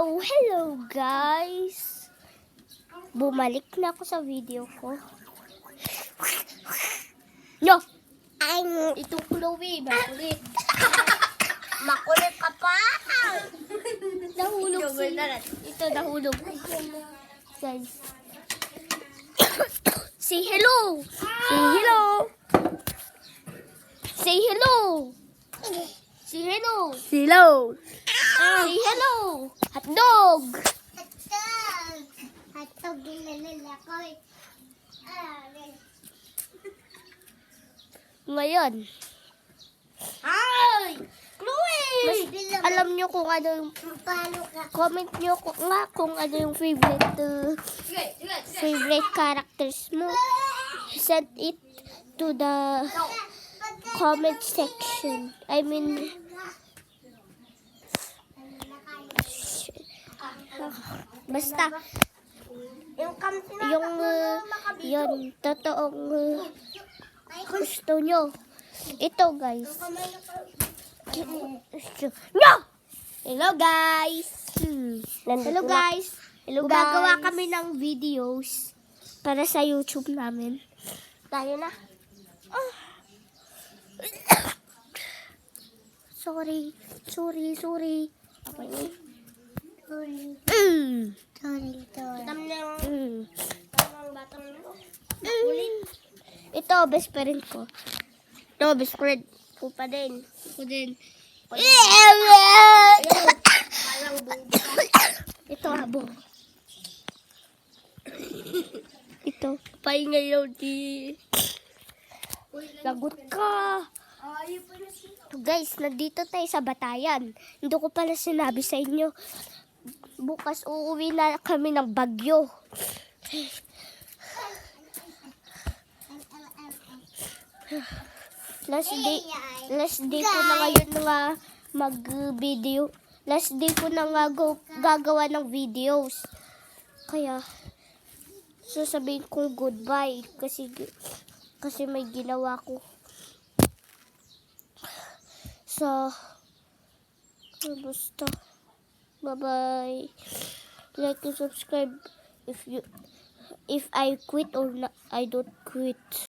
Hello guys! Bumalik na ako sa video ko. No! Ito Chloe, makulit. Makulit ka pa! Nahulog ito nahulog. Guys. Say hello! Say hello! Say hello! Say hello! Say hello! Say hello! Hotdog! Hotdog ginalala ko. Ngayon. Ay! Mas, alam nyo kung ano yung comment nyo kung ano yung favorite characters mo. Send it to the comment section. I mean, basta yung totoong gusto nyo. Ito guys. No! Hello guys! Hello guys! Gumagawa kami ng videos para sa YouTube namin. Tayo na. Sorry. Okay. Sorry. Ito, best friend ko. Ito, best friend ko pa din. Ito, abo. Ito, pahinga yun di. Lagot ka. Guys, nandito tayo sa Batayan. Hindi ko pala sinabi sa inyo. Bukas uuwi na kami ng Bagyo. Last day ko na ngayon nga mag-video. Last day ko na nga gagawa ng videos. Kaya, sasabihin ko goodbye. Kasi may ginawa ko. So, basta. Bye-bye. Like and subscribe if I quit or not, I don't quit.